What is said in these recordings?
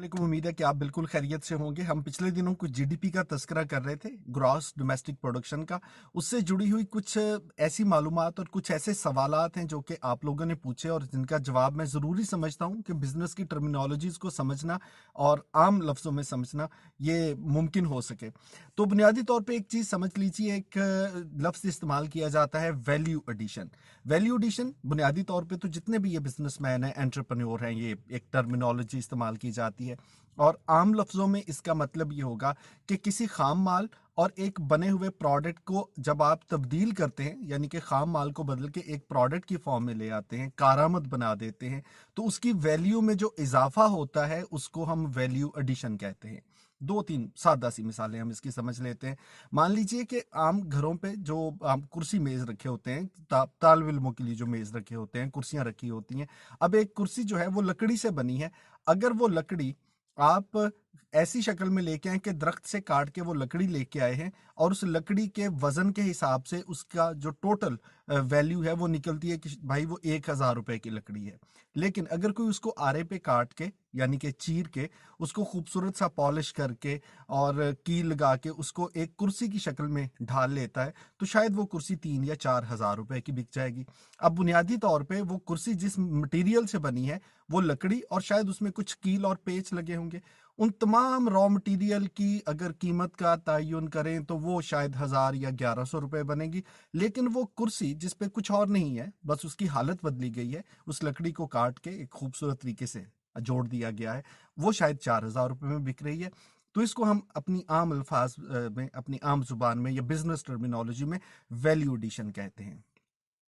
वालेकुम, उम्मीद है कि आप बिल्कुल खैरियत से होंगे। हम पिछले दिनों कुछ जीडीपी का तज़किरा कर रहे थे, ग्रॉस डोमेस्टिक प्रोडक्शन का। उससे जुड़ी हुई कुछ ऐसी मालूमात और कुछ ऐसे सवालात हैं जो कि आप लोगों ने पूछे और जिनका जवाब मैं ज़रूरी समझता हूँ कि बिज़नेस की टर्मिनोलॉजीज़ को समझना और आम लफ्ज़ों में समझना ये मुमकिन हो सके। तो बुनियादी तौर पे एक चीज़ समझ लीजिए, एक लफ्ज़ इस्तेमाल किया जाता है वैल्यू एडिशन। वैल्यू एडिशन बुनियादी तौर पे तो जितने भी ये बिजनेसमैन हैं, एंटरप्रेन्योर हैं, ये एक टर्मिनोलॉजी इस्तेमाल की जाती है। और आम लफ्ज़ों में इसका मतलब ये होगा कि किसी खाम माल और एक बने हुए प्रोडक्ट को जब आप तब्दील करते हैं, यानी कि खाम माल को बदल के एक प्रोडक्ट की फॉर्म में ले आते हैं, कारामद बना देते हैं, तो उसकी वैल्यू में जो इजाफा होता है उसको हम वैल्यू एडिशन कहते हैं। दो तीन सादा सी मिसालें हम इसकी समझ लेते हैं। मान लीजिए कि आम घरों पे जो आम कुर्सी मेज रखे होते हैं, तालिब इल्मों के लिए जो मेज रखे होते हैं, कुर्सियां रखी होती हैं। अब एक कुर्सी जो है वो लकड़ी से बनी है। अगर वो लकड़ी आप ऐसी शक्ल में लेके आए कि दरख्त से काट के वो लकड़ी लेके आए हैं और उस लकड़ी के वजन के हिसाब से उसका जो टोटल वैल्यू है वो निकलती है कि भाई वो 1,000 रुपए की लकड़ी है। लेकिन अगर कोई उसको आरे पे काट के, यानी कि चीर के, उसको खूबसूरत सा पॉलिश करके और कील लगा के उसको एक कुर्सी की शक्ल में ढाल लेता है, तो शायद वो कुर्सी 3 या 4 हज़ार रुपए की बिक जाएगी। अब बुनियादी तौर पे वो कुर्सी जिस मटेरियल से बनी है, वो लकड़ी और शायद उसमें कुछ कील और पेच लगे होंगे, उन तमाम रॉ मटेरियल की अगर कीमत का तयन करें तो वो शायद 1,000 या 1,100 रुपए बनेगी। लेकिन वो कुर्सी जिस पे कुछ और नहीं है, बस उसकी हालत बदली गई है, उस लकड़ी को काट के एक खूबसूरत तरीके से जोड़ दिया गया है, वो शायद 4,000 रुपए में बिक रही है। तो इसको हम अपनी आम अल्फाज में, अपनी आम जुबान में या बिजनेस टर्मिनोलॉजी में वैल्यू एडिशन कहते हैं।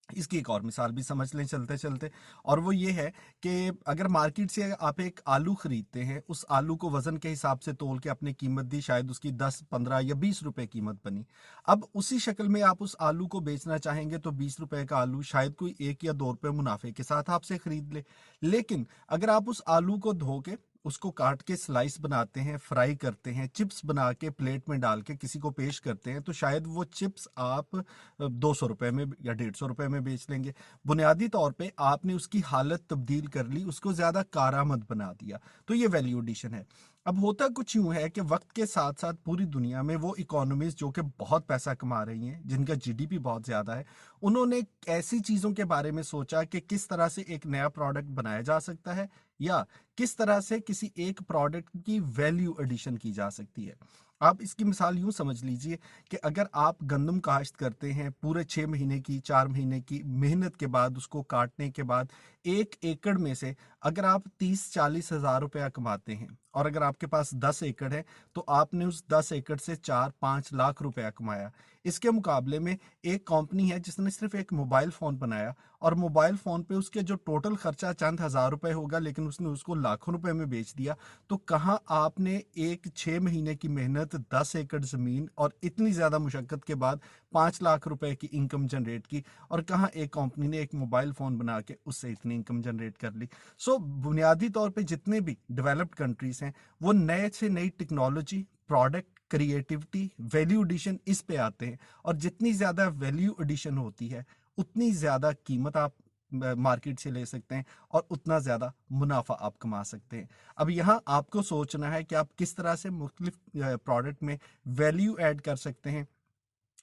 इसकी एक और मिसाल भी समझ लें चलते चलते, और वो ये है कि अगर मार्केट से आप एक आलू खरीदते हैं, उस आलू को वजन के हिसाब से तोल के अपनी कीमत दी, शायद उसकी 10, 15 या 20 रुपए कीमत बनी। अब उसी शक्ल में आप उस आलू को बेचना चाहेंगे तो 20 रुपए का आलू शायद कोई 1 या 2 रुपए मुनाफे के साथ आपसे खरीद ले। लेकिन अगर आप उस आलू को धो के, उसको काट के स्लाइस बनाते हैं, फ्राई करते हैं, चिप्स बना के प्लेट में डाल के किसी को पेश करते हैं, तो शायद वो चिप्स आप 200 रुपए में या 150 रुपए में बेच लेंगे। बुनियादी तौर पे आपने उसकी हालत तब्दील कर ली, उसको ज्यादा कारामद बना दिया। तो ये वैल्यू एडिशन है। अब होता कुछ यूं है कि वक्त के साथ साथ पूरी दुनिया में वो इकोनॉमीज जो कि बहुत पैसा कमा रही हैं, जिनका जीडीपी बहुत ज्यादा है, उन्होंने ऐसी चीजों के बारे में सोचा कि किस तरह से एक नया प्रोडक्ट बनाया जा सकता है या किस तरह से किसी एक प्रोडक्ट की वैल्यू एडिशन की जा सकती है। आप इसकी मिसाल यूं समझ लीजिए कि अगर आप गंदम काश्त करते हैं, पूरे 6 महीने की, 4 महीने की मेहनत के बाद, उसको काटने के बाद 1 एकड़ में से अगर आप 30, 40 हज़ार रुपया कमाते हैं और अगर आपके पास 10 एकड़ है, तो आपने उस 10 एकड़ से 4, 5 लाख रुपया कमाया। इसके मुकाबले में एक कंपनी है जिसने सिर्फ एक मोबाइल फोन बनाया और मोबाइल फोन पे उसके जो टोटल खर्चा चंद हजार रुपए होगा, लेकिन उसने उसको लाखों रुपए में बेच दिया। तो कहाँ आपने एक 6 महीने की मेहनत, 10 एकड़ जमीन और इतनी ज्यादा मुशक्कत के बाद 5 लाख रुपए की इनकम जनरेट की, और कहाँ एक कंपनी ने एक मोबाइल फोन बना के उससे इतनी इनकम जनरेट कर ली। सो बुनियादी तौर पे जितने भी डेवलप्ड कंट्रीज हैं, वो नए से नई technology, product, creativity, value addition इस पे आते हैं। और जितनी ज्यादा वैल्यू एडिशन होती है, उतनी ज्यादा कीमत आप मार्केट से ले सकते हैं और उतना ज्यादा मुनाफा आप कमा सकते हैं। अब यहाँ आपको सोचना है कि आप किस तरह से मुख्तलिफ प्रोडक्ट में वैल्यू ऐड कर सकते हैं।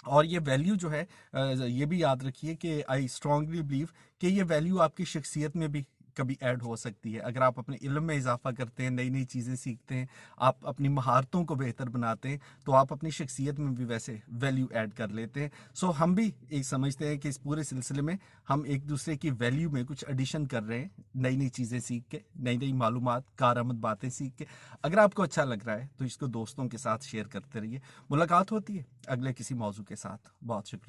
और ये वैल्यू जो है, ये भी याद रखिए कि आई स्ट्रांगली बिलीव कि ये वैल्यू आपकी शख्सियत में भी कभी ऐड हो सकती है। अगर आप अपने इल्म में इजाफा करते हैं, नई नई चीज़ें सीखते हैं, आप अपनी महारतों को बेहतर बनाते हैं, तो आप अपनी शख्सियत में भी वैसे वैल्यू ऐड कर लेते हैं। सो हम भी एक समझते हैं कि इस पूरे सिलसिले में हम एक दूसरे की वैल्यू में कुछ एडिशन कर रहे हैं, नई नई चीज़ें सीख के, नई नई मालूमात, कारआमद बातें सीख के। अगर आपको अच्छा लग रहा है तो इसको दोस्तों के साथ शेयर करते रहिए। मुलाकात होती है अगले किसी मौजू के साथ। बहुत शुक्रिया।